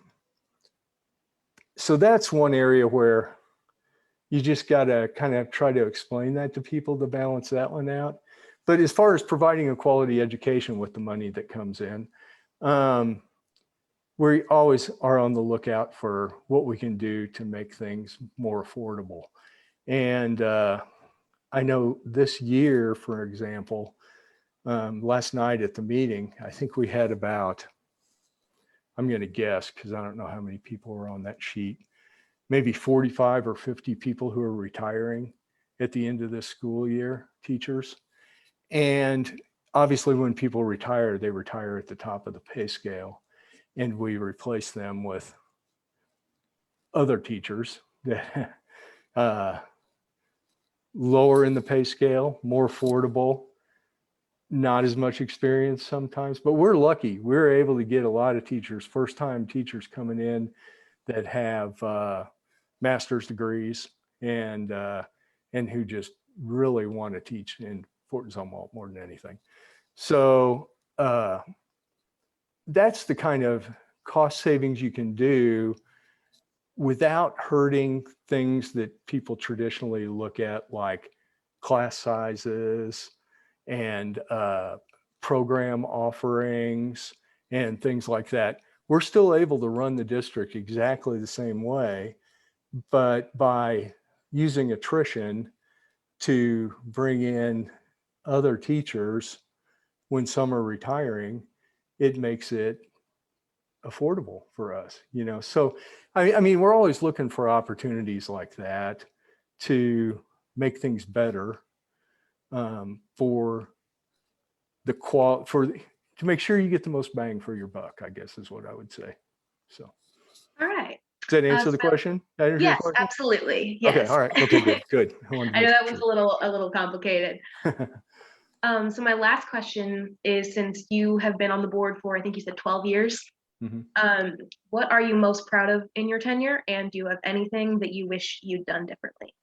that's one area where you just got to kind of try to explain that to people to balance that one out. But as far as providing a quality education with the money that comes in, we always are on the lookout for what we can do to make things more affordable. And I know this year, for example, last night at the meeting, I think we had about, I'm going to guess because I don't know how many people were on that sheet, maybe 45 or 50 people who are retiring at the end of this school year, teachers. And obviously when people retire, they retire at the top of the pay scale, and we replace them with other teachers that lower in the pay scale, more affordable, not as much experience sometimes, but we're lucky. We're able to get a lot of teachers, first-time teachers coming in that have master's degrees and who just really want to teach in Fort Zumwalt more than anything. So that's the kind of cost savings you can do without hurting things that people traditionally look at, like class sizes and program offerings and things like that. We're still able to run the district exactly the same way, but by using attrition to bring in other teachers when some are retiring, it makes it affordable for us, you know. So I mean, we're always looking for opportunities like that to make things better, for the to make sure you get the most bang for your buck, I guess is what I would say. So All right. does that answer the So question? That answer your yes, question? absolutely. Okay, Yes. all right. Okay, good, good. I wanted to I know make that was sure. a little complicated. So my last question is, since you have been on the board for, I think you said 12 years, Mhm. what are you most proud of in your tenure? And do you have anything that you wish you'd done differently?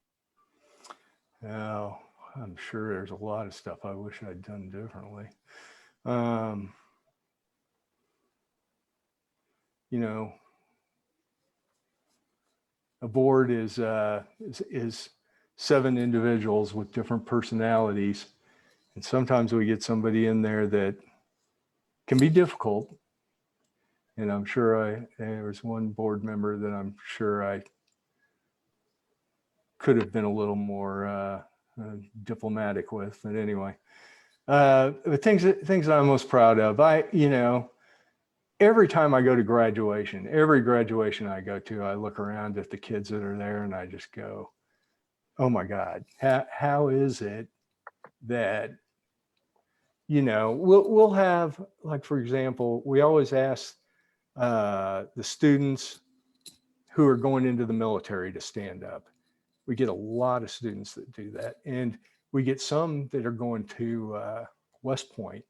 Oh, I'm sure there's a lot of stuff I wish I'd done differently. Um, you know, a board is 7 individuals with different personalities, and sometimes we get somebody in there that can be difficult. And I'm sure there was one board member that I'm sure I could have been a little more diplomatic with. But anyway, the things that I'm most proud of, every time I go to graduation, every graduation I go to, I look around at the kids that are there and I just go, oh my God, how is it that, we'll have, like, for example, we always ask the students who are going into the military to stand up. We get a lot of students that do that. And we get some that are going to West Point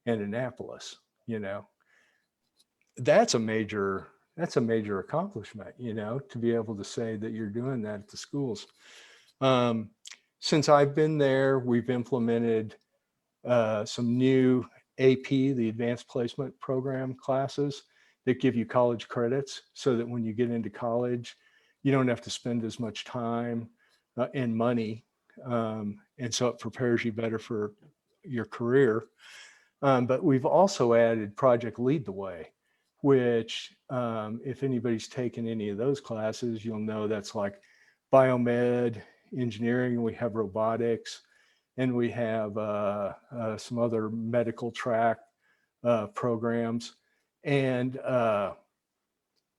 and Annapolis, that's a major accomplishment, to be able to say that you're doing that at the schools. Since I've been there, we've implemented some new AP, the Advanced Placement Program classes that give you college credits, so that when you get into college, you don't have to spend as much time and money. And so it prepares you better for your career. But we've also added Project Lead the Way, which if anybody's taken any of those classes, you'll know that's like biomed, engineering, we have robotics, and we have some other medical track programs. And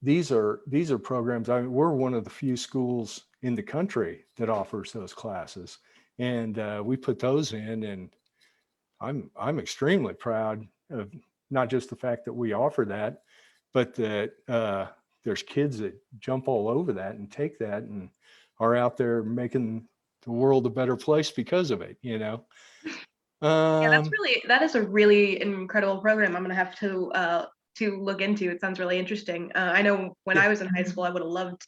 these are programs, we're one of the few schools in the country that offers those classes. And we put those in, and I'm extremely proud of not just the fact that we offer that, but that there's kids that jump all over that and take that and are out there making the world a better place because of it, Yeah, that is a really incredible program. I'm gonna have to look into. It sounds really interesting. I know when Yeah. I was in high school, I would have loved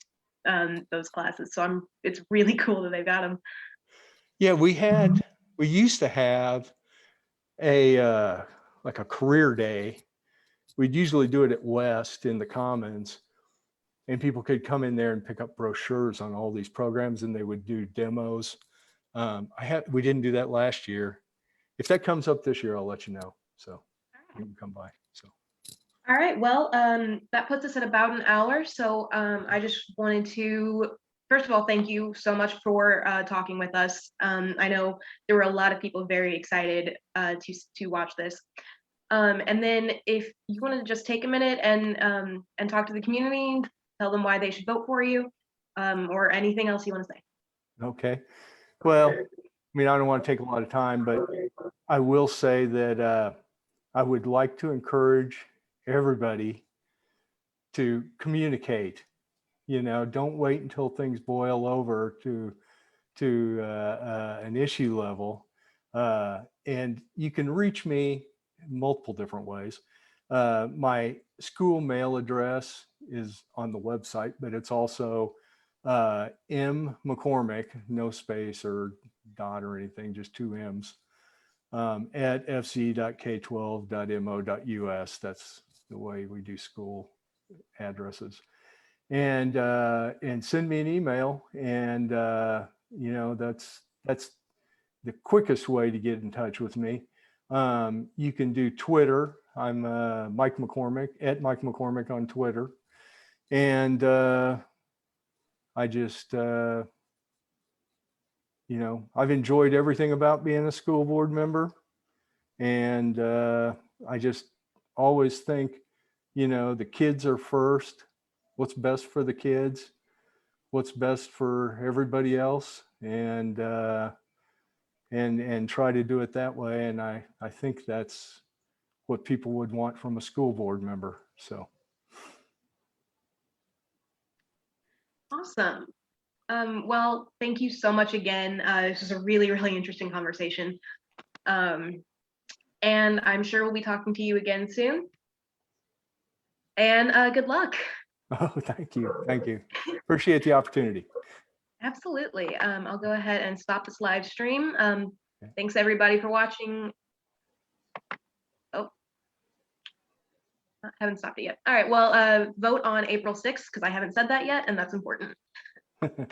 those classes. So it's really cool that they've got them. Yeah, we used to have like a career day. We'd usually do it at West in the Commons, and people could come in there and pick up brochures on all these programs, and they would do demos. We didn't do that last year. If that comes up this year, I'll let you know. So you can come by. So. All right, well, that puts us at about an hour. So I just wanted to, first of all, thank you so much for talking with us. I know there were a lot of people very excited to watch this. And then if you want to just take a minute and talk to the community, tell them why they should vote for you, or anything else you want to say. Okay. Well, I mean, I don't want to take a lot of time, but I will say that I would like to encourage everybody to communicate. Don't wait until things boil over to an issue level. and you can reach me in multiple different ways. My school mail address is on the website, but it's also M McCormack, no space or dot or anything, just two M's, at fc.k12.mo.us. That's the way we do school addresses. And send me an email, and you know, that's the quickest way to get in touch with me. You can do Twitter. I'm Mike McCormack, at Mike McCormack on Twitter. And I just, you know, I've enjoyed everything about being a school board member. And I just always think, you know, the kids are first. What's best for the kids? What's best for everybody else? And try to do it that way. And I think that's what people would want from a school board member. So. Awesome. Well, thank you so much again. This was a really, really interesting conversation. And I'm sure we'll be talking to you again soon. And good luck. Oh, thank you. Thank you. Appreciate the opportunity. Absolutely. I'll go ahead and stop this live stream. Thanks everybody for watching. Oh, I haven't stopped it yet. All right, well, vote on April 6th because I haven't said that yet, and that's important.